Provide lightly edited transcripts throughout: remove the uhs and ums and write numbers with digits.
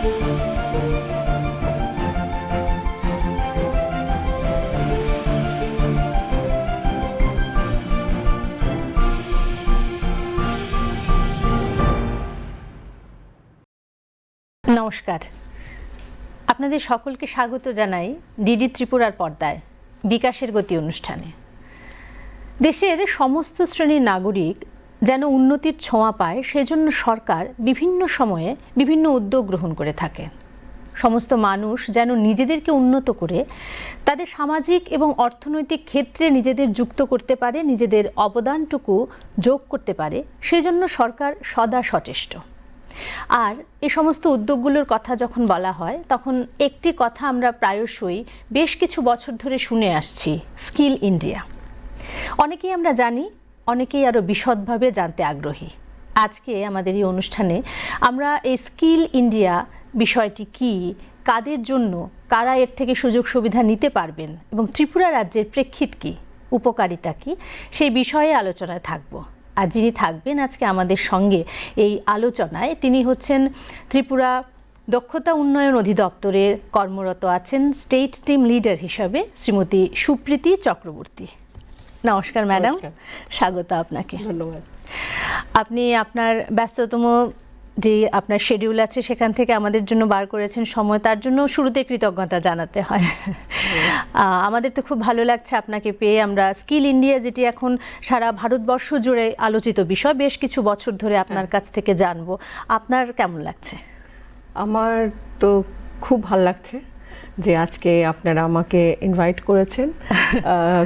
নমস্কার, আপনাদের সকলকে স্বাগত জানাই ডিডি ত্রিপুরার পর্দায় বিকাশের গতি অনুষ্ঠানে। দেশের সমস্ত শ্রেণীর নাগরিক যেন উন্নতির ছোঁয়া পায়, সেজন্য সরকার বিভিন্ন সময়ে বিভিন্ন উদ্যোগ গ্রহণ করে থাকে। সমস্ত মানুষ যেন নিজেদেরকে উন্নত করে তাদের সামাজিক এবং অর্থনৈতিক ক্ষেত্রে নিজেদের যুক্ত করতে পারে, নিজেদের অবদানটুকু যোগ করতে পারে, সেজন্য সরকার সদা সচেষ্ট। আর এই সমস্ত উদ্যোগগুলোর কথা যখন বলা হয়, তখন একটি কথা আমরা প্রায়শই বেশ কিছু বছর ধরে শুনে আসছি, স্কিল ইন্ডিয়া। অনেকেই আমরা জানি, অনেকেই আরও বিশদভাবে জানতে আগ্রহী। আজকে আমাদের এই অনুষ্ঠানে আমরা এই স্কিল ইন্ডিয়া বিষয়টি কি, কাদের জন্য, কারা এর থেকে সুযোগ সুবিধা নিতে পারবেন এবং ত্রিপুরা রাজ্যের প্রেক্ষিত কি, উপকারিতা কি, সেই বিষয়ে আলোচনায় থাকব। আর যিনি থাকবেন আজকে আমাদের সঙ্গে এই আলোচনায়, তিনি হচ্ছেন ত্রিপুরা দক্ষতা উন্নয়ন অধিদপ্তরের কর্মরত আছেন স্টেট টিম লিডার হিসাবে শ্রীমতী সুপ্রীতি চক্রবর্তী। নমস্কার ম্যাডাম, স্বাগত আপনাকে। ধন্যবাদ। আপনি আপনার ব্যস্ততম যে আপনার শিডিউল আছে সেখান থেকে আমাদের জন্য বার করেছেন সময়, তার জন্য শুরুতে কৃতজ্ঞতা জানাতে হয়। আমাদের তো খুব ভালো লাগছে আপনাকে পেয়ে। আমরা স্কিল ইন্ডিয়া, যেটি এখন সারা ভারতবর্ষ জুড়ে আলোচিত বিষয়, বেশ কিছু বছর ধরে আপনার কাছ থেকে জানবো। আপনার কেমন লাগছে? আমার তো খুব ভালো লাগছে যে আজকে আপনারা আমাকে ইনভাইট করেছেন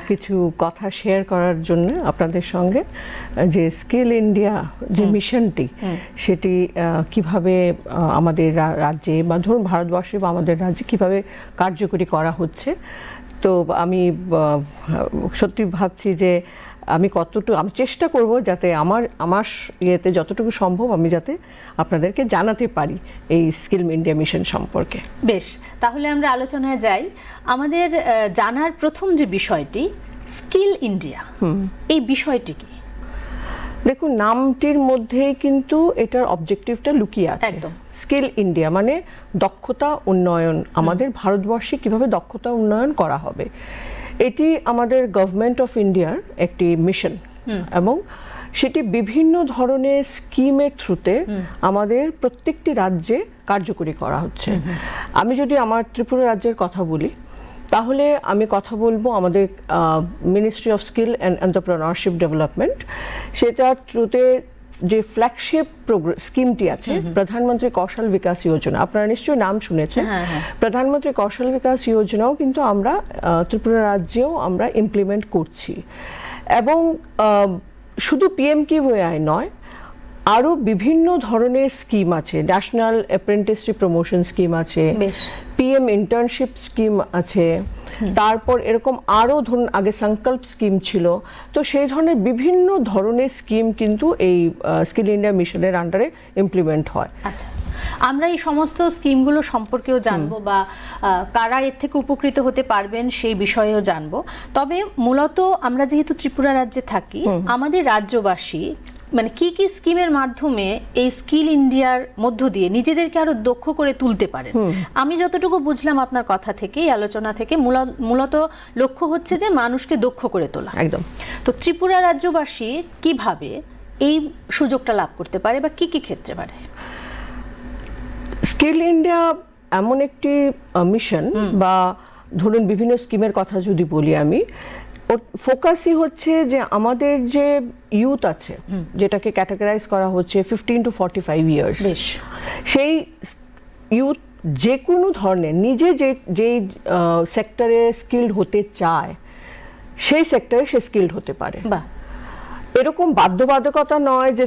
কিছু কথা শেয়ার করার জন্য আপনাদের সঙ্গে, যে স্কিল ইন্ডিয়া যে মিশনটি সেটি কিভাবে আমাদের রাজ্যে বা ধরুন ভারতবর্ষে বা আমাদের রাজ্যে কিভাবে কার্যকরী করা হচ্ছে। তো আমি সত্যি ভাবছি যে আমি চেষ্টা করব যাতে আমার ইয়েতে যতটুকু সম্ভব আমি যাতে আপনাদেরকে জানাতে পারি এই স্কিল ইন্ডিয়া মিশন সম্পর্কে। বেশ, তাহলে আমরা আলোচনায় যাই। আমাদের জানার প্রথম যে বিষয়টি, স্কিল ইন্ডিয়া, এই বিষয়টি কি? দেখুন, নামটির মধ্যেই কিন্তু এটার অবজেক্টিভটা লুকিয়ে আছে। একদম। স্কিল ইন্ডিয়া মানে দক্ষতা উন্নয়ন, আমাদের ভারতবর্ষে কিভাবে দক্ষতা উন্নয়ন করা হবে, এটি আমাদের গভর্নমেন্ট অফ ইন্ডিয়ার একটি মিশন এবং সেটি বিভিন্ন ধরনের স্কিমের থ্রুতে আমাদের প্রত্যেকটি রাজ্যে কার্যকরী করা হচ্ছে। আমি যদি আমার ত্রিপুরা রাজ্যের কথা বলি, তাহলে আমি কথা বলবো আমাদের ministry of skill and entrepreneurship development, সেটার থ্রুতে যে ফ্ল্যাগশিপ স্কিমটি আছে প্রধানমন্ত্রী কৌশল বিকাশ যোজনা, আপনারা নিশ্চয়ই নাম শুনেছেন। প্রধানমন্ত্রী কৌশল বিকাশ যোজনাও কিন্তু আমরা ত্রিপুরা রাজ্যেও আমরা ইমপ্লিমেন্ট করছি। এবং শুধু পিএমকেভিওয়াই নয়, আরও বিভিন্ন ধরনের স্কিম আছে। ন্যাশনাল অ্যাপ্রেন্টিসশিপ প্রমোশন স্কিম আছে, পিএম ইন্টার্নশিপ স্কিম আছে, তারপর এরকম আরও ধরুন আগে সংকল্প স্কিম ছিল। তো সেই ধরনের বিভিন্ন ধরনের স্কিম কিন্তু এই স্কিল ইন্ডিয়া মিশনের আন্ডারে ইমপ্লিমেন্ট হয়। আচ্ছা, আমরা এই সমস্ত স্কিমগুলো সম্পর্কেও জানবো বা কারা এর থেকে উপকৃত হতে পারবেন সেই বিষয়েও জানবো। তবে মূলত আমরা যেহেতু ত্রিপুরা রাজ্যে থাকি, আমাদের রাজ্যবাসী মানে কি কি স্কিমের মাধ্যমে এই স্কিল ইন্ডিয়ার মধ্য দিয়ে নিজেদেরকে আরো দক্ষ করে তুলতে পারেন? আমি যতটুকু বুঝলাম আপনার কথা থেকে, এই আলোচনা থেকে, মূলত লক্ষ্য হচ্ছে যে মানুষকে দক্ষ করে তোলা। একদম। তো ত্রিপুরা রাজ্যবাসী কিভাবে এই সুযোগটা লাভ করতে পারে বা কি কি ক্ষেত্রে পারে? স্কিল ইন্ডিয়া এমন একটি মিশন, বা ধরুন বিভিন্ন স্কিমের কথা যদি বলি, আমি ওর ফোকাসই হচ্ছে যে আমাদের যে ইউথ আছে, যেটাকে ক্যাটাগরাইজ করা হচ্ছে 15 to 45 ইয়ার্স, সেই ইউথ যে কোনো ধরনের নিজে যে সেক্টরে স্কিলড হতে চায়, সেই সেক্টরে সে স্কিলড হতে পারে। এরকম বাধ্যবাধকতা নয় যে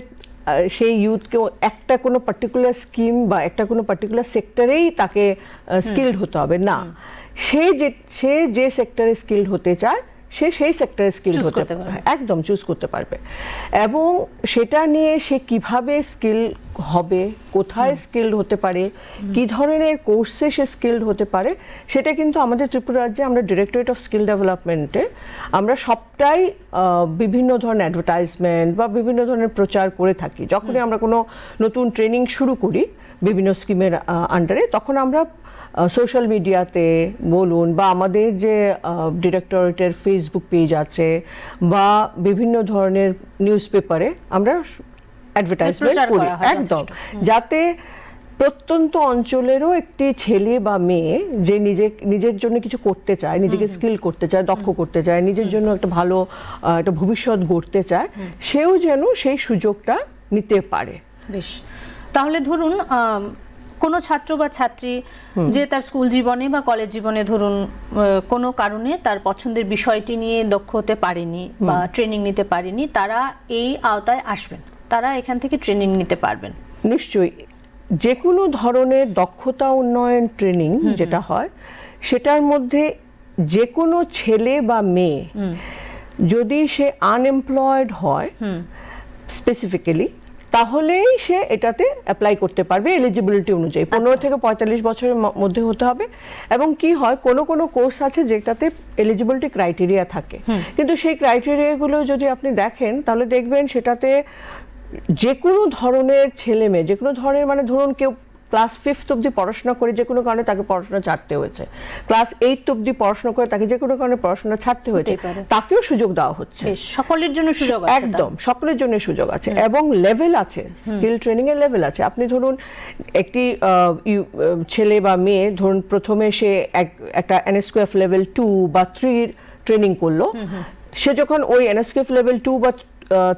সেই ইউথকেও একটা কোনো পার্টিকুলার স্কিম বা একটা কোনো পার্টিকুলার সেক্টরেই তাকে স্কিলড হতে হবে না। সে যে সেক্টরে স্কিলড হতে চায় সে সেই সেক্টরে স্কিল হতে পারবে, একদম চুজ করতে পারবে। এবং সেটা নিয়ে সে কিভাবে স্কিল হবে, কোথায় স্কিলড হতে পারে, কি ধরনের কোর্সে সে স্কিলড হতে পারে, সেটা কিন্তু আমাদের ত্রিপুরা রাজ্যে আমরা ডিরেক্টরেট অফ স্কিল ডেভেলপমেন্টে আমরা সবটাই বিভিন্ন ধরনের অ্যাডভার্টাইজমেন্ট বা বিভিন্ন ধরনের প্রচার করে থাকি। যখনই আমরা কোনো নতুন ট্রেনিং শুরু করি, বিভিন্ন স্কিমের আন্ডারে, তখন আমরা সোশ্যাল মিডিয়াতে বলুন বা আমাদের যে ডিরেক্টরেটের ফেসবুক পেজ আছে বা বিভিন্ন ধরনের নিউজ পেপারে আমরা অ্যাডভার্টাইজমেন্ট করি একদম, যাতে প্রত্যন্ত অঞ্চলেরও একটি ছেলে বা মেয়ে যে নিজের জন্য কিছু করতে চায়, নিজেকে স্কিল করতে চায়, দক্ষ করতে চায়, নিজের জন্য একটা ভালো একটা ভবিষ্যৎ গড়তে চায়, সেও যেন সেই সুযোগটা নিতে পারে। বেশ, তাহলে ধরুন কোনো ছাত্র বা ছাত্রী যে তার স্কুল জীবনে বা কলেজ জীবনে ধরুন কোনো কারণে তার পছন্দের বিষয়টি নিয়ে দক্ষ হতে পারেনি বা ট্রেনিং নিতে পারেনি, তারা এই আওতায় আসবেন, তারা এখান থেকে ট্রেনিং নিতে পারবেন? নিশ্চয়ই, যে কোনো ধরনের দক্ষতা উন্নয়ন ট্রেনিং যেটা হয় সেটার মধ্যে যে কোনো ছেলে বা মেয়ে যদি সে আনএমপ্লয়েড হয় স্পেসিফিক্যালি, তাহলেই সে এটাতে অ্যাপ্লাই করতে পারবে এলিজিবিলিটি অনুযায়ী। 15 থেকে 45 বছরের মধ্যে হতে হবে। এবং কি হয়, কোনো কোনো কোর্স আছে যেটাতে এলিজিবিলিটি ক্রাইটেরিয়া থাকে, কিন্তু সেই ক্রাইটেরিয়াগুলো যদি আপনি দেখেন তাহলে দেখবেন সেটাতে যে কোনো ধরনের ছেলে মেয়ে, যে কোনো ধরনের, মানে ধরুন কেউ ক্লাস 5th অবধি পড়াশোনা করে যে কোনো কারণে তাকে পড়াশোনা ছাড়তে হয়েছে, ক্লাস 8th অবধি পড়াশোনা করে তাকে যে কোনো কারণে পড়াশোনা ছাড়তে হয়েছে, তাকেও সুযোগ দেওয়া হচ্ছে। সকলের জন্য সুযোগ আছে, একদম সকলের জন্য সুযোগ আছে। এবং লেভেল আছে, স্কিল ট্রেনিং এর লেভেল আছে। আপনি ধরুন একটি ছেলে বা মেয়ে ধরুন প্রথমে সে একটা NSQF লেভেল 2 বা 3 ট্রেনিং করলো, সে যখন ওই NSQF লেভেল 2 বা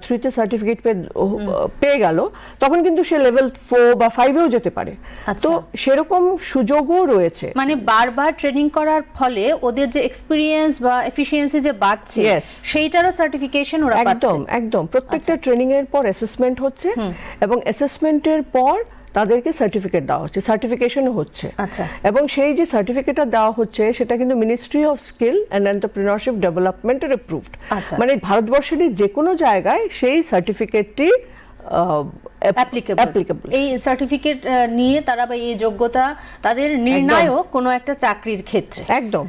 3 তে সার্টিফিকেট পেয়ে গেল, তখন কিন্তু সে লেভেল 4 বা 5-এও যেতে পারে। তো সেরকম সুযোগও রয়েছে। মানে বারবার ট্রেনিং করার ফলে ওদের যে এক্সপেরিয়েন্স বা এফিশিয়েন্সি যে বাড়ছে, সেইটারও সার্টিফিকেশন ওরা পাচ্ছে। একদম একদম, প্রত্যেকটা ট্রেনিং এর পর অ্যাসেসমেন্ট হচ্ছে এবং অ্যাসেসমেন্টের পর তাদেরকে সার্টিফিকেট দেওয়া হচ্ছে, সার্টিফিকেশনও হচ্ছে। এবং সেই যে সার্টিফিকেটটা দেওয়া হচ্ছে সেটা কিন্তু ministry of skill and entrepreneurship ডেভেলপমেন্টের অ্যাপ্রুভড। মানে ভারতবর্ষের যে কোনো জায়গায় সেই সার্টিফিকেটটি অ্যাপ্লিকেবল। এই সার্টিফিকেট নিয়ে তারা বা এই যোগ্যতা তাদের নির্ণায়ক কোনো একটা চাকরির ক্ষেত্রে। একদম।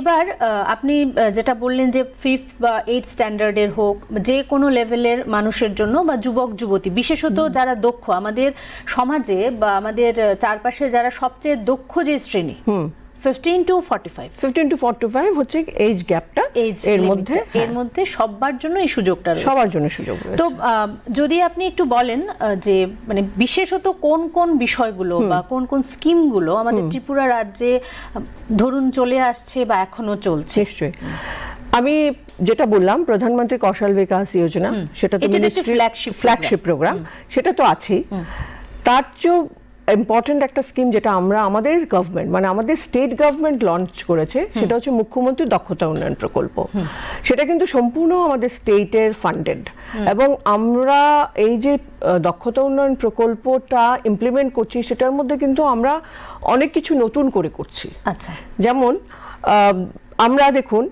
এবার আপনি যেটা বললেন যে 5th বা 8th স্ট্যান্ডার্ডের হোক, যে কোনো লেভেলের মানুষের জন্য বা যুবক যুবতী, বিশেষত যারা দক্ষ, আমাদের সমাজে বা আমাদের চারপাশে যারা সবচেয়ে দক্ষ যে শ্রেণী, 15 to 45 হচ্ছে এজ গ্যাপটা, এর মধ্যে সবার জন্য এই সুযোগটা রয়েছে, সবার জন্য সুযোগ রয়েছে। তো যদি আপনি একটু বলেন যে মানে বিশেষত কোন কোন বিষয়গুলো বা কোন কোন স্কিমগুলো আমাদের ত্রিপুরা রাজ্যে ধরুন চলে আসছে বা এখনো চলছে। নিশ্চয়ই, আমি যেটা বললাম প্রধানমন্ত্রী কৌশল বিকাশ যোজনা, সেটা তো মিনিস্ট্রির ফ্ল্যাগশিপ প্রোগ্রাম, সেটা তো আছেই। তার চেয়েও ইম্পর্টেন্ট একটা স্কিম যেটা আমাদের গভর্নমেন্ট, মানে আমাদের স্টেট গভর্নমেন্ট লঞ্চ করেছে, সেটা হচ্ছে মুখ্যমন্ত্রী দক্ষতা উন্নয়ন প্রকল্প। সেটা কিন্তু সম্পূর্ণ আমাদের স্টেটের ফান্ডেড। এবং আমরা এই যে দক্ষতা উন্নয়ন প্রকল্পটা ইমপ্লিমেন্ট করছি, সেটার মধ্যে কিন্তু আমরা অনেক কিছু নতুন করে করছি। যেমন আমরা দেখুন,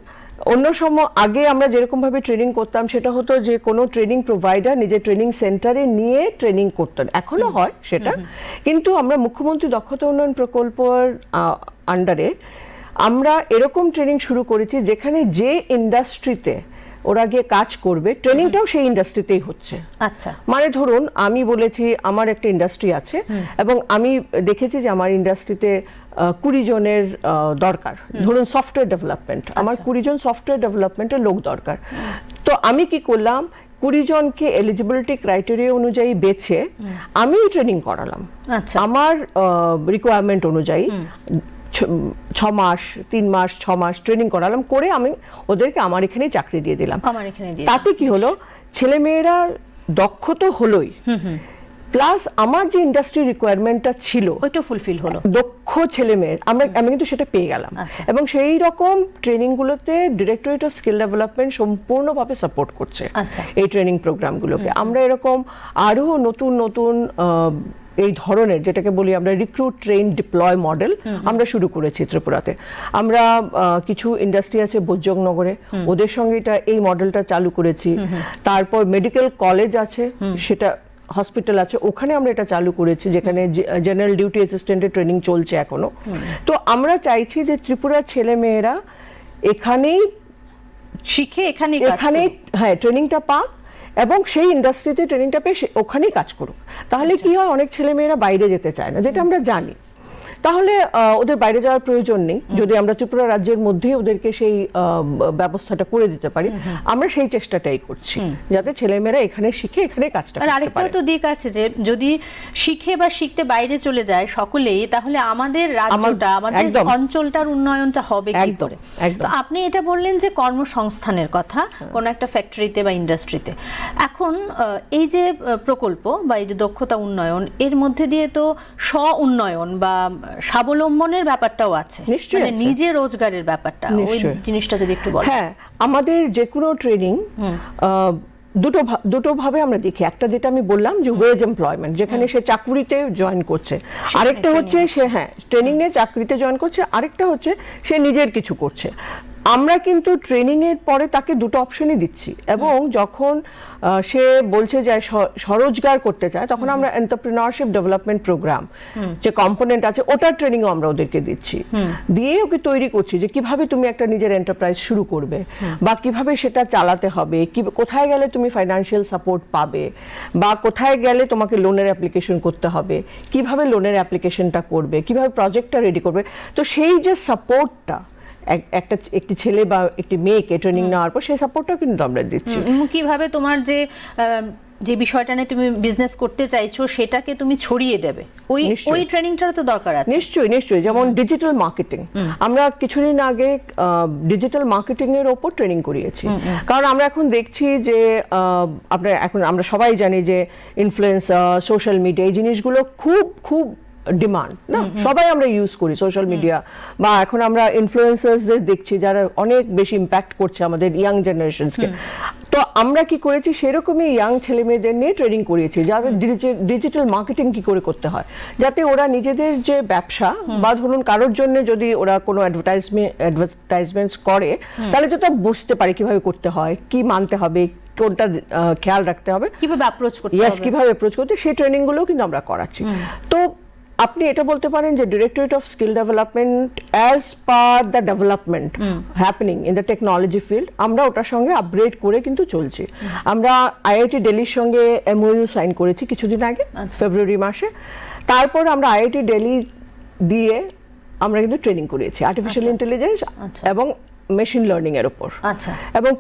অন্য সময় আগে আমরা যেরকম ভাবে ট্রেনিং করতাম সেটা হতো যে কোনো ট্রেনিং প্রোভাইডার নিজের ট্রেনিং সেন্টারে নিয়ে ট্রেনিং করতেন, এখনো হয় সেটা, কিন্তু আমরা মুখ্যমন্ত্রী দক্ষতা উন্নয়ন প্রকল্পের আন্ডারে আমরা এরকম ট্রেনিং শুরু করেছি যেখানে যে ইন্ডাস্ট্রিতে ওরা গিয়ে কাজ করবে ট্রেনিংটাও সেই ইন্ডাস্ট্রিতেই হচ্ছে। মানে ধরুন আমি বলেছি আমার একটা ইন্ডাস্ট্রি আছে এবং আমি দেখেছি যে আমার ইন্ডাস্ট্রিতে 20 জনের দরকার, ধরুন সফটওয়্যার ডেভেলপমেন্ট, আমার 20 জন সফটওয়্যার ডেভেলপমেন্টের লোক দরকার। তো আমি কি করলাম, 20 জনকে এলিজিবিলিটি ক্রাইটেরিয়া অনুযায়ী বেছে আমি ট্রেনিং করালাম আমার রিকোয়ারমেন্ট অনুযায়ী। 6 মাস 3 মাস 6 মাস ট্রেনিং করালাম, করে আমি ওদেরকে আমার এখানেই চাকরি দিয়ে দিলাম। তাতে কি হলো, ছেলে মেয়েরা দক্ষ তো হলোই, প্লাস আমার যে ইন্ডাস্ট্রি রিকোয়ারমেন্টটা ছিল ওইটা ফুলফিল হলো, দক্ষ ছেলে মেয়ের আমি কিন্তু সেটা পেয়ে গেলাম। এবং সেই রকম ট্রেনিং গুলোতে ডিরেক্টরেট অফ স্কিল ডেভেলপমেন্ট সম্পূর্ণভাবে সাপোর্ট করছে এই ট্রেনিং প্রোগ্রামগুলোকে। আমরা এরকম আরো নতুন নতুন এই ধরনের, যেটাকে বলি আমরা রিক্রুট ট্রেন ডিপ্লয় মডেল, আমরা শুরু করেছি ত্রিপুরাতে। আমরা কিছু ইন্ডাস্ট্রি আছে বোজ্জংনগরে, ওদের সঙ্গে এই মডেলটা চালু করেছি। তারপর মেডিকেল কলেজ আছে, সেটা হসপিটাল আছে, ওখানে আমরা এটা চালু করেছি, যেখানে জেনারেল ডিউটি অ্যাসিস্ট্যান্টের ট্রেনিং চলছে এখনো। তো আমরা চাইছি যে ত্রিপুরার ছেলে মেয়েরা এখানেই শিখে, এখানেই হ্যাঁ ট্রেনিংটা পাক এবং সেই ইন্ডাস্ট্রিতে ট্রেনিংটা পেয়ে ওখানেই কাজ করুক। তাহলে কি হয়, অনেক ছেলেমেয়েরা বাইরে যেতে চায় না, যেটা আমরা জানি। তাহলে ওদের বাইরে যাওয়ার প্রয়োজন নেই যদি আমরা ত্রিপুরা রাজ্যের মধ্যেই ওদেরকে সেই ব্যবস্থাটা করে দিতে পারি। আমরা সেই চেষ্টাটাই করছি যাতে ছেলেমেয়েরা এখানে শিখে এখানে কাজটা করতে পারে। আর আরেকটাও তো দিক আছে যে যদি শিখে বা শিখতে বাইরে চলে যায় সকলেই, তাহলে আমাদের রাজ্যটা, আমাদের অঞ্চলটার উন্নয়নটা হবে কি করে? তো আপনি এটা বললেন যে কর্মসংস্থানের কথা কোন একটা ফ্যাক্টরিতে বা ইন্ডাস্ট্রিতে। এখন এই যে প্রকল্প বা এই যে দক্ষতা উন্নয়ন, এর মধ্যে দিয়ে তো স্ব উন্নয়ন বা স্বাবলম্বনের ব্যাপারটাও আছে, মানে নিজে রোজগারের ব্যাপারটা, ওই জিনিসটা যদি একটু বলেন। হ্যাঁ, আমাদের যে কোনো ট্রেনিং দুটো ভাবে আমরা দেখি। একটা যেটা আমি বললাম যে ওয়েজ এমপ্লয়মেন্ট, যেখানে সে চাকরিতে জয়েন করছে, আরেকটা হচ্ছে সে ট্রেনিং এ চাকরিতে জয়েন করছে, আরেকটা হচ্ছে সে নিজের কিছু করছে। আমরা কিন্তু ট্রেনিং এর পরে তাকে দুটো অপশনই দিচ্ছি, এবং যখন সে বলছে যে স্বরোজগার করতে চায়, তখন আমরা এন্টারপ্রেনারশিপ ডেভেলপমেন্ট প্রোগ্রাম যে কম্পোনেন্ট আছে ওটার ট্রেনিংও আমরা ওদেরকে দিচ্ছি, দিয়ে ওকে তৈরি করছি যে কিভাবে তুমি একটা নিজের এন্টারপ্রাইজ শুরু করবে, বা কিভাবে সেটা চালাতে হবে, কোথায় গেলে তুমি ফাইন্যান্সিয়াল সাপোর্ট পাবে, বা কোথায় গেলে তোমাকে লোনের অ্যাপ্লিকেশন করতে হবে, কিভাবে লোনের অ্যাপ্লিকেশনটা করবে, কিভাবে প্রজেক্টটা রেডি করবে। তো সেই যে সাপোর্টটা একটি ছেলে বা একটি মেয়েকে ট্রেনিং নেওয়ার পর সেই সাপোর্টটা কিন্তু আমরা দিচ্ছি। কিভাবে তোমার যে বিষয়টা নিয়ে তুমি বিজনেস করতে চাইছো সেটাকে তুমি ছড়িয়ে দেবে, ওই ট্রেনিংটারও তো দরকার আছে। নিশ্চয়ই। যেমন ডিজিটাল মার্কেটিং, আমরা কিছুদিন আগে ডিজিটাল মার্কেটিং এর উপর ট্রেনিং করিয়েছি। কারণ আমরা এখন দেখছি যে আমরা সবাই জানি যে ইনফ্লুয়েন্সার, সোশ্যাল মিডিয়া, এই জিনিসগুলো খুব ডিমান্ড না, সবাই আমরা ইউজ করি সোশ্যাল মিডিয়া, বা এখন আমরা ইনফ্লুয়েন্সারদের দেখছি যারা অনেক বেশি ইম্প্যাক্ট করছে আমাদের ইয়াং জেনারেশনসকে। তো আমরা কি করেছি, সেরকমই ইয়াং ছেলে মেয়েদের নিয়ে ট্রেনিং করিয়েছি যাদের ডিজিটাল মার্কেটিং কি করে করতে হয়, যাতে ওরা নিজেদের যে ব্যবসা, বা ধরুন কারোর জন্য যদি ওরা কোনো অ্যাডভার্টাইজমেন্টস করে, তাহলে যেটা বুঝতে পারে কিভাবে করতে হয়, কি মানতে হবে, কোনটা খেয়াল রাখতে হবে, কিভাবে অ্যাপ্রোচ করতে হবে, কিভাবে অ্যাপ্রোচ করতে, সেই ট্রেনিংগুলো কিন্তু আমরা করাচ্ছি। তো আপনি এটা বলতে পারেন যে directorate of skill development as per the development happening in the technology field, আমরা ওটার সঙ্গে আপগ্রেড করে কিন্তু চলছি। আমরা আইআইটি দিল্লির সঙ্গে এমওইউ সাইন করেছি কিছুদিন আগে, ফেব্রুয়ারি মাসে। তারপর আমরা আইআইটি দিল্লি দিয়ে আমরা কিন্তু ট্রেনিং করিয়েছি আর্টিফিশিয়াল ইন্টেলিজেন্স এবং মেশিন লার্নিং এর উপর। এবং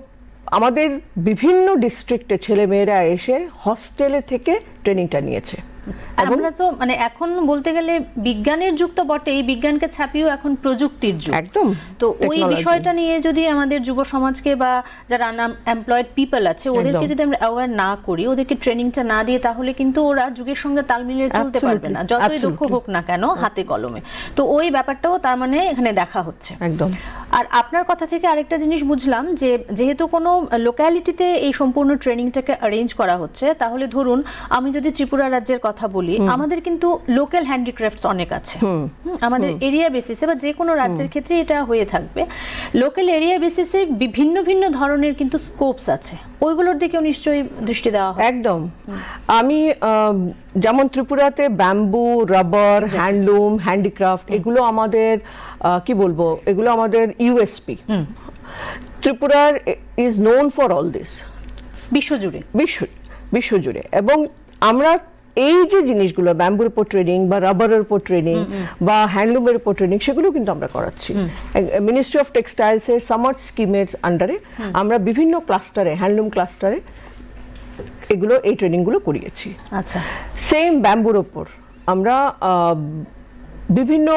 আমাদের বিভিন্ন ডিস্ট্রিক্টের ছেলে মেয়েরা এসে হস্টেলে থেকে ট্রেনিংটা নিয়েছে। আমরা তো মানে এখন বলতে গেলে বিজ্ঞানের যুগ তো বটেই, বিজ্ঞানকে ছাপিয়েও এখন প্রযুক্তির যুগ। একদম। তো ওই বিষয়টা নিয়ে যদি আমাদের যুব সমাজকে বা যারা আনএমপ্লয়েড পিপল আছে ওদেরকে যদি আমরা অ্যাওয়্যার না করি, ওদেরকে ট্রেনিংটা না দিয়ে, তাহলে কিন্তু ওরা যুগের সঙ্গে তাল মিলিয়ে চলতে পারবে না, যতই দক্ষ হোক না কেন হাতে কলমে। তো ওই ব্যাপারটাও তার মানে এখানে দেখা হচ্ছে। একদম। আর আপনার কথা থেকে আরেকটা জিনিস বুঝলাম যে যেহেতু কোনো লোক্যালিটিতে এই সম্পূর্ণ ট্রেনিংটাকে অ্যারেঞ্জ করা হচ্ছে, তাহলে ধরুন আমি যদি ত্রিপুরা রাজ্যের কথা বলি, আমাদের কিন্তু লোকাল হ্যান্ডিক্রাফটস অনেক আছে আমাদের এরিয়া বেসিসে, বা যে কোনো রাজ্যের ক্ষেত্রে এটা হয়ে থাকবে। লোকাল এরিয়া বেসিসে ভিন্ন ভিন্ন ধরনের কিন্তু স্কোপস আছে, ওইগুলোর দিকেও নিশ্চয়ই দৃষ্টি দেওয়া হয়। একদম। আমি যেমন ত্রিপুরাতে ব্যাম্বু, রাবার, হ্যান্ডলুম, হ্যান্ডিক্রাফট, এগুলো আমাদের কি বলবো, এগুলো আমাদের ইউএসপি। ত্রিপুরার is known for all this বিশ্বজুড়ে। এবং আমরা এই যে জিনিসগুলো, ব্যাম্বুর উপর ট্রেনিং বা রাবারের উপর ট্রেনিং বা হ্যান্ডলুমের উপর ট্রেনিং, সেগুলো কিন্তু আমরা করাচ্ছি। মিনিস্ট্রি অফ টেক্সটাইলস এর সামার স্কিমের আন্ডারে আমরা বিভিন্ন ক্লাস্টারে, হ্যান্ডলুম ক্লাস্টারে এই ট্রেনিংগুলো করিয়েছি। আচ্ছা। সেম ব্যাম্বুর উপর আমরা বিভিন্ন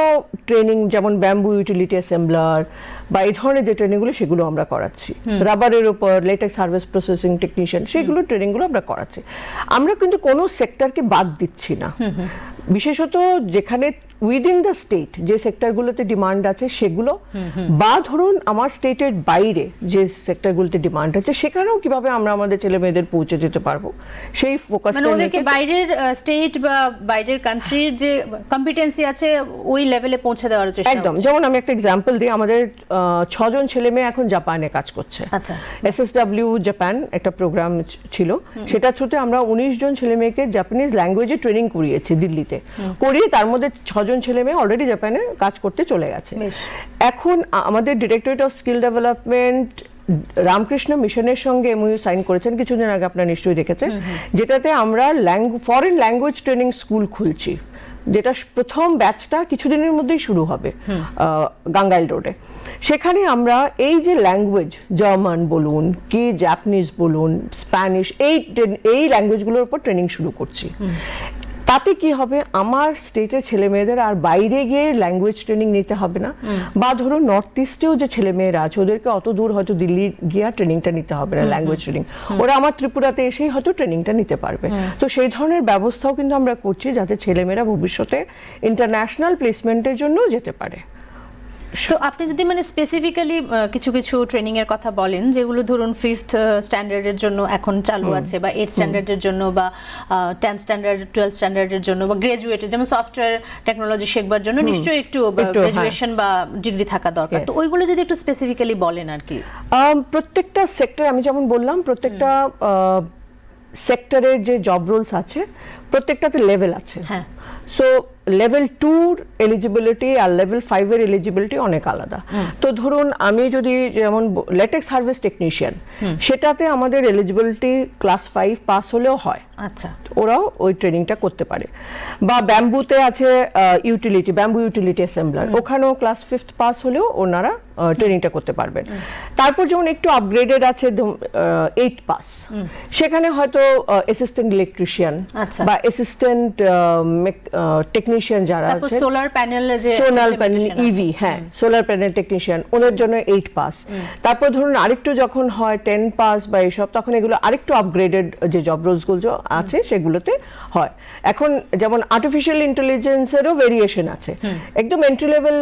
ট্রেনিং, যেমন ব্যাম্বু ইউটিলিটি অ্যাসেম্বলার বা এই ধরনের যে ট্রেনিংগুলো, সেগুলো আমরা করাচ্ছি। রাবারের উপর লেটেক্স হারভেস্ট প্রসেসিং টেকনিশিয়ান, সেগুলো ট্রেনিংগুলো আমরা করাচ্ছি। আমরা কিন্তু কোনো সেক্টরকে বাদ দিচ্ছি না, বিশেষত যেখানে উইদিন দ্য স্টেট যে সেক্টরগুলোতে ডিমান্ড আছে সেগুলো, বা ধরুন আমার স্টেটের বাইরে যে সেক্টরগুলোতে ডিমান্ড আছে সেখানেও কিভাবে আমরা আমাদের ছেলে মেয়েদের পৌঁছে দিতে পারবো, সেই ফোকাসটা। মানে ওদেরকে বাইরের স্টেট বা বাইরের কান্ট্রির যে কম্পিটেন্সি আছে ওই লেভেলে পৌঁছে দেওয়ার চেষ্টা। একদম। যেমন আমি একটা এক্সাম্পল দিই, আমাদের 6 জন ছেলে মেয়ে এখন জাপানে কাজ করছে। আচ্ছা। SSW জাপান একটা প্রোগ্রাম ছিল, সেটা থ্রুতে আমরা 19 জন ছেলে মেয়েকে জাপানিজ ল্যাঙ্গুয়েজে ট্রেনিং করিয়েছি দিল্লিতে, করিয়ে তার মধ্যে 6 জন ছেলে মেয়ে অলরেডি জাপানে কাজ করতে চলে গেছে। এখন আমাদের directorate of skill development Ramakrishna মিশনের সঙ্গে এমওইউ সাইন করেছেন কিছুদিন আগে, আপনারা নিশ্চয়ই দেখেছেন, যেটাতে আমরা ফরেন ল্যাঙ্গুয়েজ ট্রেনিং স্কুল খুলছি, যেটা প্রথম ব্যাচটা কিছুদিনের মধ্যেই শুরু হবে গাঙ্গাইল রোডে। সেখানে আমরা এই যে ল্যাঙ্গুয়েজ, জার্মান বলুন কি জাপানিজ বলুন, স্প্যানিশ, এই ল্যাঙ্গুয়েজগুলোর উপর ট্রেনিং শুরু করছি। তাতে কি হবে, আমার স্টেটের ছেলে মেয়েদের আর বাইরে গিয়ে ল্যাঙ্গুয়েজ ট্রেনিং নিতে হবে না, বা ধরুন নর্থ ইস্টেও যে ছেলে মেয়েরা আছে ওদেরকে অত দূর হয়তো দিল্লি গিয়ে ট্রেনিংটা নিতে হবে না, ল্যাঙ্গুয়েজ ট্রেনিং ওরা আমার ত্রিপুরাতে এসেই হয়তো ট্রেনিংটা নিতে পারবে। তো সেই ধরনের ব্যবস্থাও কিন্তু আমরা করছি যাতে ছেলেমেয়েরা ভবিষ্যতে ইন্টারন্যাশনাল প্লেসমেন্টের জন্য যেতে পারে। তো আপনি যদি মানে স্পেসিফিক্যালি কিছু কিছু ট্রেনিং এর কথা বলেন যেগুলো ধরুন 5th স্ট্যান্ডার্ডের জন্য এখন চালু আছে, বা 8th স্ট্যান্ডার্ডের জন্য, বা 10th স্ট্যান্ডার্ড 12th স্ট্যান্ডার্ডের জন্য, বা গ্রাজুয়েটের, যেমন সফটওয়্যার টেকনোলজি শেখবার জন্য নিশ্চয়ই একটু গ্রাজুয়েশন বা ডিগ্রি থাকা দরকার। তো ওইগুলো যদি একটু স্পেসিফিক্যালি বলেন আর কি। প্রত্যেকটা সেক্টর, আমি যেমন বললাম, প্রত্যেকটা সেক্টরের যে জব রোলস আছে প্রত্যেকটাতে লেভেল আছে। হ্যাঁ, সো লেভেল 2 এলিজিবিলিটি আর লেভেল 5 এর এলিজিবিলিটি অনেক আলাদা। তো ধরুন আমি যদি যেমন লেটেক্স হারভেস্ট টেকনিশিয়ান, সেটাতে আমাদের এলিজিবিলিটি ক্লাস 5 পাস হলেও হয়। আচ্ছা, ওরাও ওই ট্রেনিংটা করতে পারে। বা ব্যাম্বুতে আছে ইউটিলিটি, ব্যাম্বু ইউটিলিটি অ্যাসেম্বলার, ওখানেও ক্লাস 5th পাস হলেও ওনারা ট্রেনিংটা করতে পারবেন। তারপর যেমন একটু আপগ্রেডেড আছে 8 পাস, সেখানে হয়তো অ্যাসিস্ট্যান্ট ইলেকট্রিশিয়ান বা অ্যাসিস্ট্যান্ট টেকনিশিয়ান যারা আছে, সোলার প্যানেল, ইভি, হ্যাঁ সোলার প্যানেল টেকনিশিয়ান, ওদের জন্য 8 পাস। তারপর ধরুন আরেকটু যখন হয় 10 পাস বা এইসব, তখন এগুলো আরেকটু আপগ্রেডেড যে জব রোলসগুলো আছে সেগুলোতে হয়। এখন যেমন আর্টিফিশিয়াল ইন্টেলিজেন্সেরও ভেরিয়েশন আছে, একদম এন্ট্রি লেভেল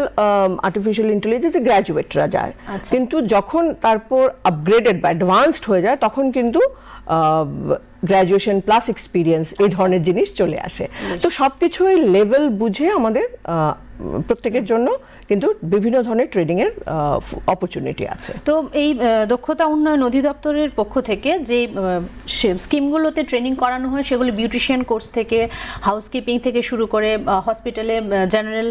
আর্টিফিশিয়াল ইন্টেলিজেন্স গ্র্যাজুয়েটরা যায়, কিন্তু যখন তারপর আপগ্রেডেড বা অ্যাডভান্সড হয়ে যায় তখন কিন্তু গ্র্যাজুয়েশন প্লাস এক্সপিরিয়েন্স এই ধরনের জিনিস চলে আসে। তো সবকিছুই লেভেল বুঝে আমাদের প্রত্যেকের জন্য কিন্তু বিভিন্ন ধরনের ট্রেনিং এর অপরচুনিটি আছে। তো এই দক্ষতা উন্নয়ন অধিদপ্তরের পক্ষ থেকে যে স্কিমগুলোতে ট্রেনিং করানো হয় সেগুলো বিউটিশিয়ান কোর্স থেকে, হাউসকিপিং থেকে শুরু করে হসপিটালে জেনারেল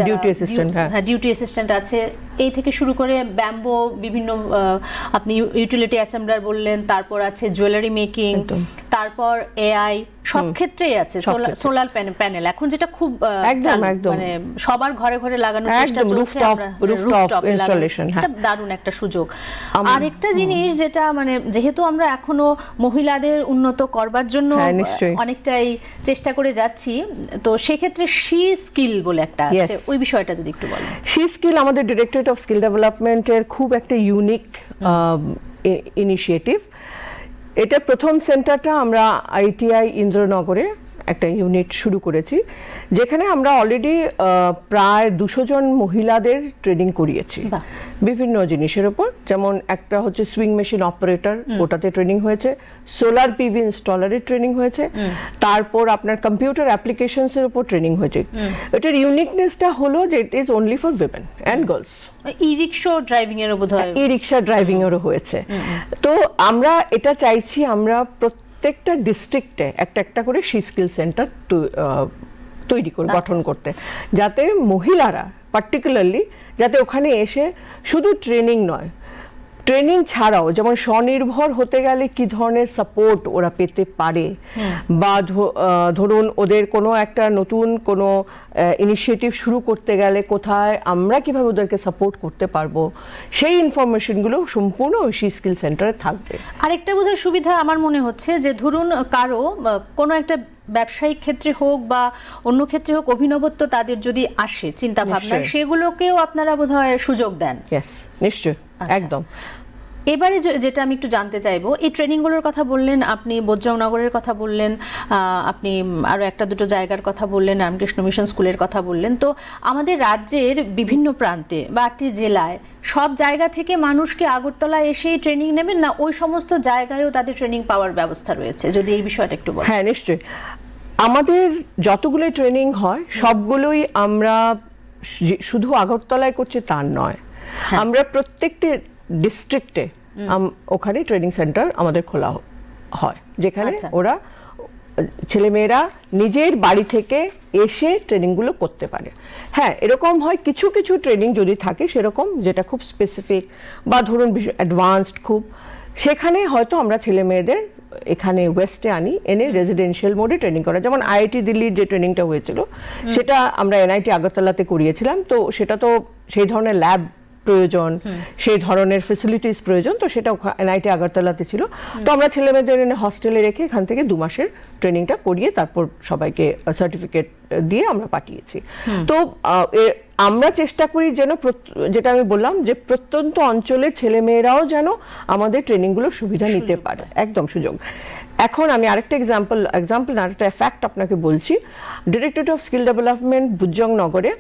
ডিউটি অ্যাসিস্ট্যান্ট আছে, এই থেকে শুরু করে ব্যাম্বো বিভিন্ন, আপনি ইউটিলিটি অ্যাসেম্বলার বললেন, তারপর আছে জুয়েলারি মেকিং, তারপর এআই, সব ক্ষেত্রেই আছে। সোলার প্যানেল এখন যেটা খুব মানে সবার ঘরে ঘরে লাগানোর চেষ্টা চলছে, রুফটপ ইনস্টলেশন, দারুণ একটা সুযোগ। আরেকটা জিনিস যেটা মানে যেহেতু আমরা এখনো মহিলাদের উন্নত করবার জন্য অনেকটাই চেষ্টা করে যাচ্ছি, তো সেক্ষেত্রে শি স্কিল বলে একটা আছে, ওই বিষয়টা যদি একটু বলেন। শি স্কিল আমাদের ডিরেক্টরেট অফ স্কিল ডেভেলপমেন্টের খুব একটা ইউনিক ইনিশিয়েটিভ। এটা প্রথম সেন্টারটা আমরা আইটিআই ইন্দ্রনগরে একটা ইউনিট শুরু করেছি, যেখানে আমরা অলরেডি প্রায় 200 জন মহিলাদের ট্রেনিং করিয়েছি বিভিন্ন জিনিসের উপর। যেমন একটা হচ্ছে সুইং মেশিন অপারেটর, ওটাতে ট্রেনিং হয়েছে, সোলার পিভি ইনস্টলারের ট্রেনিং হয়েছে, তারপর আপনার কম্পিউটার অ্যাপ্লিকেশনস এর উপর ট্রেনিং হয়েছে। এটার ইউনিকনেসটা হলো যে it is only for women and girls. E rickshaw driving এরও বোধহয়, ই-রিকশা ড্রাইভিং এরও হয়েছে। তো আমরা এটা চাইছি, আমরা প্রত্যেকটা ডিস্ট্রিক্টে একটা একটা করে শি স্কিল সেন্টার তৈরি করে গঠন করতে, যাতে মহিলারা পার্টিকুলারলি যাতে ওখানে এসে শুধু ট্রেনিং নয়, ট্রেনিং ছাড়াও যেমন স্বনির্ভর হতে গেলে কি ধরনের সাপোর্ট ওরা পেতে পারে, বা ধরুন ওদের কোনো একটা নতুন কোনো ইনিশিয়েটিভ শুরু করতে গেলে কোথায় আমরা কিভাবে ওদেরকে সাপোর্ট করতে পারবো, সেই ইনফরমেশনগুলো সম্পূর্ণ ওই শি স্কিল সেন্টারে থাকবে। আরেকটা বোধহয় সুবিধা আমার মনে হচ্ছে যে ধরুন কারো কোনো একটা ব্যবসায়িক ক্ষেত্রে হোক বা অন্য ক্ষেত্রে হোক অভিনবত্ব তাদের যদি আসে চিন্তা ভাবনা, সেগুলোকেও আপনারা বোধহয় সুযোগ দেন। নিশ্চয়, একদম। এবারে যেটা আমি একটু জানতে চাইবো, এই ট্রেনিংগুলোর কথা বললেন আপনি, বজ্রনগরের কথা বললেন আপনি, আরও একটা দুটো জায়গার কথা বললেন, রামকৃষ্ণ মিশন স্কুলের কথা বললেন। তো আমাদের রাজ্যের বিভিন্ন প্রান্তে বা 8টি জেলায় সব জায়গা থেকে মানুষকে আগরতলা এসেই ট্রেনিং নেবেন, না ওই সমস্ত জায়গায়ও তাদের ট্রেনিং পাওয়ার ব্যবস্থা রয়েছে? যদি এই বিষয়টা একটু বলেন। হ্যাঁ, নিশ্চয়ই। আমাদের যতগুলো ট্রেনিং হয় সবগুলোই আমরা শুধু আগরতলায় করছি তা নয়, আমরা প্রত্যেকটি ডিস্ট্রিক্টে ওখানে ট্রেনিং সেন্টার আমাদের খোলা হয়, যেখানে ওরা ছেলেমেয়েরা নিজের বাড়ি থেকে এসে ট্রেনিংগুলো করতে পারে। হ্যাঁ, এরকম হয় কিছু কিছু ট্রেনিং যদি থাকে সেরকম যেটা খুব স্পেসিফিক বা ধরুন অ্যাডভান্সড খুব, সেখানে হয়তো আমরা ছেলে মেয়েদের এখানে ওয়েস্টে আনি, এনে রেজিডেন্সিয়াল মোডে ট্রেনিং করা। যেমন আইআইটি দিল্লির যে ট্রেনিংটা হয়েছিল সেটা আমরা এনআইটি আগরতলাতে করিয়েছিলাম। তো সেটা তো সেই ধরনের ল্যাব প্রয়োজন, সেই ধরনের ফেসিলিটিস প্রয়োজন, তো সেটা এনআইটি আগরতলাতে ছিল। তো আমরা ছেলে মেয়েদের এনে হস্টেলে রেখে এখান থেকে 2 মাসের ট্রেনিংটা করিয়ে তারপর সবাইকে সার্টিফিকেট দিয়ে আমরা পাঠিয়েছি। তো আমরা চেষ্টা করি যেন, যেটা আমি বললাম যে প্রত্যন্ত অঞ্চলের ছেলে মেয়েরাও যেন আমাদের ট্রেনিংগুলোর সুবিধা নিতে পারে, একদম সুযোগ। এখন আমি আরেকটা এক্সাম্পল না, আরেকটা ফ্যাক্ট আপনাকে বলছি। ডিরেক্টরেট অফ স্কিল ডেভেলপমেন্ট বুজং নগরে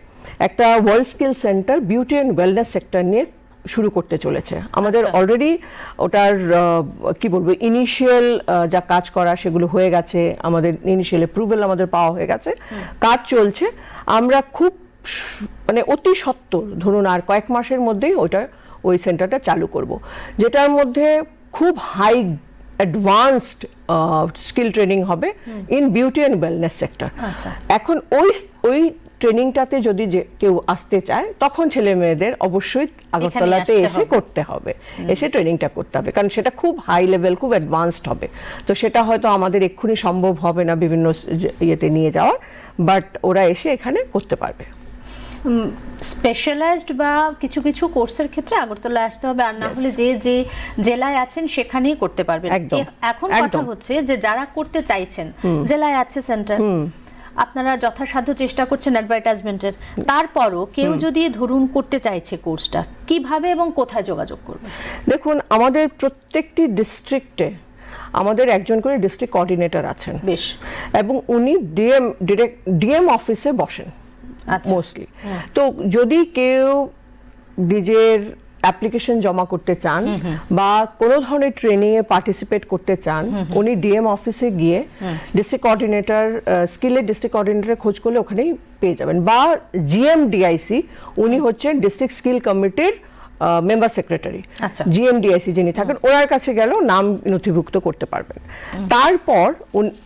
একটা world skill centre beauty and wellness sector নিয়ে শুরু করতে চলেছে। আমাদের অলরেডি ওটার কি বলবো ইনিশিয়াল যা কাজ করা সেগুলো হয়ে গেছে, আমাদের ইনিশিয়াল অ্যাপ্রুভাল আমাদের পাওয়া হয়ে গেছে, কাজ চলছে। আমরা খুব মানে অতি সত্বর ধরুন আর কয়েক মাসের মধ্যেই ওই সেন্টারটা চালু করব, যেটার মধ্যে খুব হাই অ্যাডভান্সড স্কিল ট্রেনিং হবে in beauty and wellness sector. এখন ওই ট্রেনিংটাতে যদি কেউ আসতে চায় তখন ছেলে মেয়েদের অবশ্যই আগরতলাতে এসে করতে হবে, এসে ট্রেনিংটা করতে হবে, কারণ সেটা খুব হাই লেভেল, খুব অ্যাডভান্সড হবে। তো সেটা হয়তো আমাদের এক্ষুনি সম্ভব হবে না বিভিন্ন ইয়েতে নিয়ে যাওয়ার, বাট ওরা এসে এখানে করতে পারবে। স্পেশালাইজড বা কিছু কিছু কোর্সের ক্ষেত্রে আগরতলা আসতে হবে, আর না হলে যে জেলায় আছেন সেখানেই করতে পারবেন। এখন কথা হচ্ছে যে যারা করতে চাইছেন, জেলায় আছে সেন্টার, আপনারা যথাসাধ্য চেষ্টা করছেন অ্যাডভার্টাইজমেন্টের, তারপরও কেউ যদি ধরুন করতে চাইছে কোর্সটা, কিভাবে এবং কোথায় যোগাযোগ করবে? দেখুন, আমাদের প্রত্যেকটি ডিস্ট্রিক্টে আমাদের একজন করে ডিস্ট্রিক্ট কোঅর্ডিনেটর আছেন, বেশ, এবং উনি ডিএম অফিসে বসেন মোস্টলি। তো যদি কেউ নিজের অ্যাপ্লিকেশন জমা করতে চান বা কোনো ধরনের ট্রেনিং এ পার্টিসিপেট করতে চান, উনি ডিএম অফিসে গিয়ে ডিস্ট্রিক্ট কোঅর্ডিনেটর, স্কিলের ডিস্ট্রিক্ট কোঅর্ডিনেটর খোঁজ করলে ওখানেই পেয়ে যাবেন। বা জিএমডিআইসি, উনি হচ্ছেন ডিস্ট্রিক্ট স্কিল কমিটির মেম্বার সেক্রেটারি, জিএমডিআইসি যিনি থাকেন, ওনার কাছে গেলেও নাম নথিভুক্ত করতে পারবেন। তারপর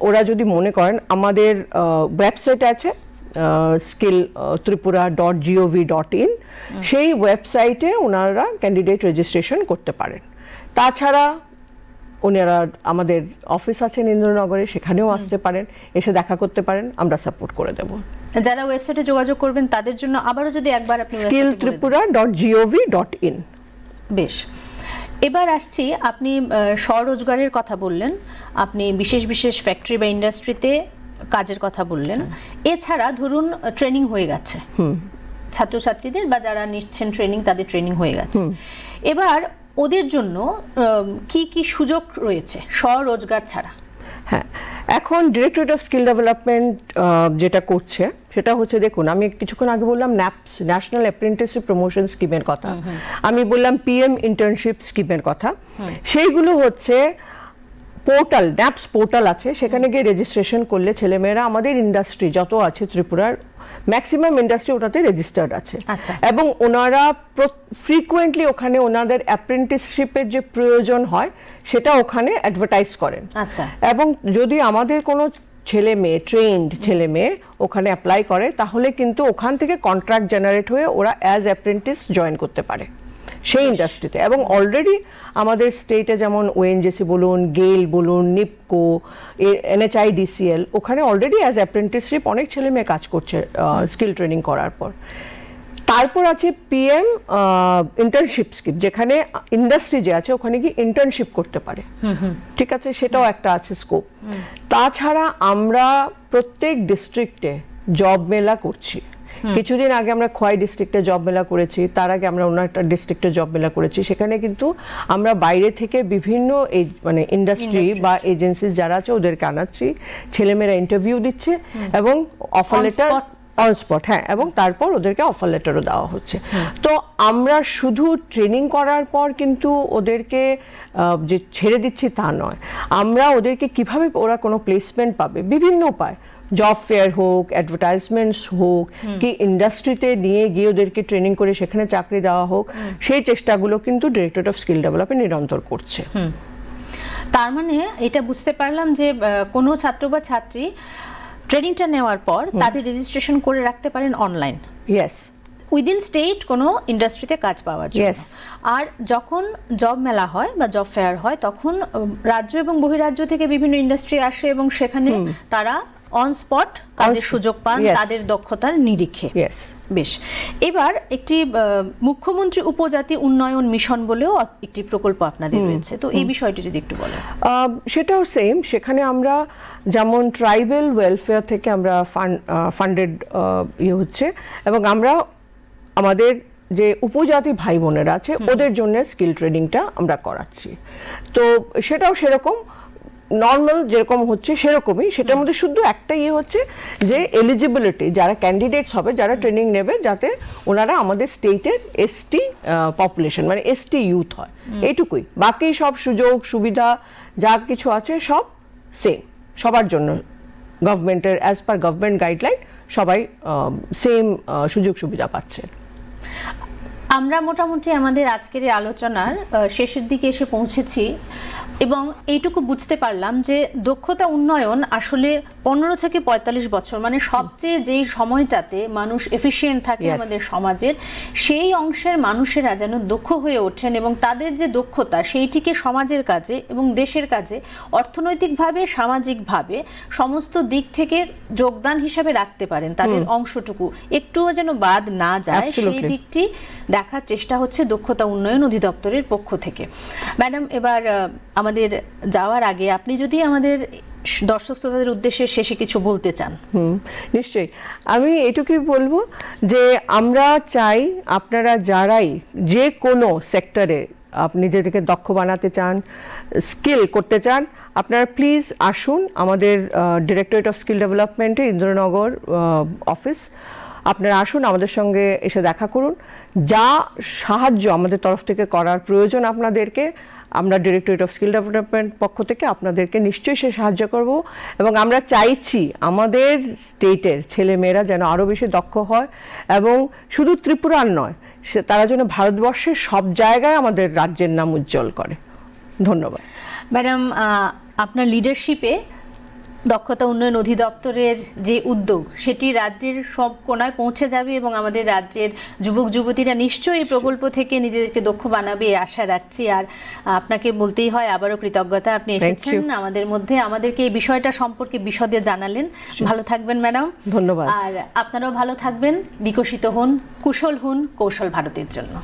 ওরা যদি মনে করেন, আমাদের ওয়েবসাইট আছে skilltripura.gov.in, সেই ওয়েবসাইটে ওনারা ক্যান্ডিডেট রেজিস্ট্রেশন করতে পারেন। তাছাড়া ওনারা আমাদের অফিস আছেন ইন্দ্রনগরে, সেখানেও আসতে পারেন, এসে দেখা করতে পারেন, আমরা সাপোর্ট করে দেব। যারা ওয়েবসাইটে যোগাযোগ করবেন তাদের জন্য আবারও যদি একবার আপনি skilltripura.gov.in। বেশ, এবার আসছি, আপনি স্বরোজগারের কথা বললেন, আপনি বিশেষ বিশেষ ফ্যাক্টরি বা ইন্ডাস্ট্রিতে কাজের কথা বললেন। এছাড়া ধরুন ট্রেনিং হয়ে গেছে ছাত্রছাত্রীদের, বা যারা নিচ্ছেন ট্রেনিং তাদের ট্রেনিং হয়ে গেছে, এবার ওদের জন্য কি কি সুযোগ রয়েছে স্বরোজগার ছাড়া? হ্যাঁ, এখন ডিরেক্টরেট অফ স্কিল ডেভেলপমেন্ট যেটা করছে সেটা হচ্ছে, দেখুন আমি কিছুক্ষণ আগে বললাম ন্যাপস, ন্যাশনাল অ্যাপ্রেন্টিসশিপ প্রমোশন স্কিমের কথা, আমি বললাম পিএম ইন্টার্নশিপ স্কিমের কথা। সেইগুলো হচ্ছে পোর্টাল, ন্যাপস পোর্টাল আছে, সেখানে গিয়ে রেজিস্ট্রেশন করলে ছেলেমেয়েরা, আমাদের ইন্ডাস্ট্রি যত আছে ত্রিপুরার ম্যাক্সিমাম ইন্ডাস্ট্রি ওটাতে রেজিস্টার্ড আছে, এবং ওনারা ফ্রিকুয়েন্টলি ওখানে ওনাদের অ্যাপ্রেন্টিসশিপের যে প্রয়োজন হয় সেটা ওখানে অ্যাডভার্টাইজ করেন। এবং যদি আমাদের কোনো ছেলে মেয়ে, ট্রেন্ড ছেলে মেয়ে ওখানে অ্যাপ্লাই করে, তাহলে কিন্তু ওখান থেকে কন্ট্রাক্ট জেনারেট হয়ে ওরা অ্যাজ অ্যাপ্রেন্টিস জয়েন করতে পারে সেই ইন্ডাস্ট্রিতে। এবং অলরেডি আমাদের স্টেটে যেমন ওএনজিসি বলুন, গেইল বলুন, নিপকো, এনএচআইডিসিএল, ওখানে অলরেডি অ্যাজ অ্যাপ্রেন্টিসশিপ অনেক ছেলে মেয়ে কাজ করছে স্কিল ট্রেনিং করার পর। তারপর আছে পিএম ইন্টার্নশিপ স্কিম, যেখানে ইন্ডাস্ট্রি যে আছে ওখানে কি ইন্টার্নশিপ করতে পারে, ঠিক আছে, সেটাও একটা আছে স্কোপ। তাছাড়া আমরা প্রত্যেক ডিস্ট্রিক্টে জব মেলা করছি। কিছুদিন আগে আমরা খোয়াই ডিস্ট্রিক্টে জব মেলা করেছি, তার আগে আমরা অন্য একটা ডিস্ট্রিক্টে জব মেলা করেছি। সেখানে কিন্তু আমরা বাইরে থেকে বিভিন্ন মানে ইন্ডাস্ট্রি বা এজেন্সি যারা আছে ওদেরকে আনাচ্ছি, ছেলেমেয়েরা ইন্টারভিউ দিচ্ছে এবং অফার লেটার অন স্পট, হ্যাঁ, এবং তারপর ওদেরকে অফার লেটারও দেওয়া হচ্ছে। তো আমরা শুধু ট্রেনিং করার পর কিন্তু ওদেরকে যে ছেড়ে দিচ্ছি তা নয়, আমরা ওদেরকে কিভাবে ওরা কোনো প্লেসমেন্ট পাবে, বিভিন্ন উপায়, জব ফেয়ার হোক, অ্যাডভার্টাইজমেন্টস হোক, কি ইন্ডাস্ট্রিতে নিয়ে গিয়ে ওদেরকে ট্রেনিং করে সেখানে চাকরি দেওয়া হোক, সেই চেষ্টাগুলো কিন্তু ডিরেক্টরেট অফ স্কিল ডেভেলপমেন্ট নিরন্তর করছে। তার মানে এটা বুঝতে পারলাম যে কোনো ছাত্র বা ছাত্রী ট্রেনিংটা নেওয়ার পর তাদের রেজিস্ট্রেশন করে রাখতে পারেন অনলাইন, ইয়েস, উইদিন স্টেট কোনো ইন্ডাস্ট্রিতে কাজ পাওয়ার জন্য। Yes. আর যখন জব মেলা হয় বা জব ফেয়ার হয় তখন রাজ্য এবং বহিরাজ্য থেকে বিভিন্ন ইন্ডাস্ট্রি আসে এবং সেখানে তারা অন স্পট কাজের সুযোগ পান Yes. তাদের দক্ষতার নিরিখে। ইয়েস। বেশ, এবার একটি মুখ্যমন্ত্রী উপজাতি উন্নয়ন মিশন বলেও একটি প্রকল্প আপনাদের রয়েছে, তো এই বিষয়টি যদি একটু বলেন। সেটাও সেম, সেখানে আমরা যেমন ট্রাইবাল ওয়েলফেয়ার থেকে আমরা ফান্ডেড ইয়ে হচ্ছে, এবং আমরা আমাদের যে উপজাতি ভাই বোনেরা আছে ওদের জন্য স্কিল ট্রেনিংটা আমরা করাচ্ছি। তো সেটাও সেরকম নর্মাল যেরকম হচ্ছে সেরকমই, সেটার মধ্যে শুধু একটা ইয়ে হচ্ছে যে এলিজিবিলিটি, যারা ক্যান্ডিডেটস হবে, যারা ট্রেনিং নেবে, যাতে ওনারা আমাদের স্টেটের এসটি পপুলেশন মানে এসটি ইউথ হয়, এইটুকুই। বাকি সব সুযোগ সুবিধা যা কিছু আছে সব সেম সবার জন্য, গভর্নমেন্টের অ্যাজ পার গভর্নমেন্ট গাইডলাইন সবাই সেম সুযোগ সুবিধা পাচ্ছে। আমরা মোটামুটি আমাদের আজকের এই আলোচনার শেষের দিকে এসে পৌঁছেছি এবং এইটুকু বুঝতে পারলাম যে দক্ষতা উন্নয়ন আসলে 15 থেকে 45 বছর মানে সবচেয়ে যেই সময়টাতে মানুষ এফিশিয়েন্ট থাকে Yes. আমাদের সমাজের, সেই অংশের মানুষেরা যেন দক্ষ হয়ে ওঠেন এবং তাদের যে দক্ষতা সেইটিকে সমাজের কাজে এবং দেশের কাজে অর্থনৈতিকভাবে সামাজিকভাবে সমস্ত দিক থেকে যোগদান হিসাবে রাখতে পারেন, তাদের অংশটুকু একটুও যেন বাদ না যায় সেই Absolutely. দিকটি দেখার চেষ্টা হচ্ছে দক্ষতা উন্নয়ন অধিদপ্তরের পক্ষ থেকে। ম্যাডাম, এবার আমাদের যাওয়ার আগে আপনি যদি আমাদের দর্শক শ্রোতাদের উদ্দেশ্যে শেষে কিছু বলতে চান। নিশ্চয়ই, আমি এটুকুই বলবো যে আমরা চাই আপনারা যারাই যে কোনো সেক্টরে আপনি নিজেদেরকে দক্ষ বানাতে চান, স্কিল করতে চান, আপনারা প্লিজ আসুন আমাদের ডিরেক্টরেট অফ স্কিল ডেভেলপমেন্টে ইন্দ্রনগর অফিস। আপনারা আসুন, আমাদের সঙ্গে এসে দেখা করুন। যা সাহায্য আমাদের তরফ থেকে করার প্রয়োজন আপনাদেরকে, আমরা ডিরেক্টরেট অফ স্কিল ডেভেলপমেন্ট পক্ষ থেকে আপনাদেরকে নিশ্চয়ই সে সাহায্য করব। এবং আমরা চাইছি আমাদের স্টেটের ছেলেমেয়েরা যেন আরও বেশি দক্ষ হয়, এবং শুধু ত্রিপুরার নয়, তারা যেন ভারতবর্ষের সব জায়গায় আমাদের রাজ্যের নাম উজ্জ্বল করে। ধন্যবাদ ম্যাডাম, আপনার লিডারশিপে দক্ষতা উন্নয়ন অধিদপ্তরের যে উদ্যোগ সেটি রাজ্যের সব কোণায় পৌঁছে যাবে এবং আমাদের রাজ্যের যুবক যুবতীরা নিশ্চয়ই এই প্রকল্প থেকে নিজেদেরকে দক্ষ বানাবে এই আশা রাখছি। আর আপনাকে বলতেই হয় আবারও কৃতজ্ঞতা, আপনি এসেছেন আমাদের মধ্যে, আমাদেরকে এই বিষয়টা সম্পর্কে বিশদে জানালেন। ভালো থাকবেন ম্যাডাম। ধন্যবাদ। আর আপনারাও ভালো থাকবেন, বিকশিত হন, কুশল হন, কৌশল ভারতের জন্য।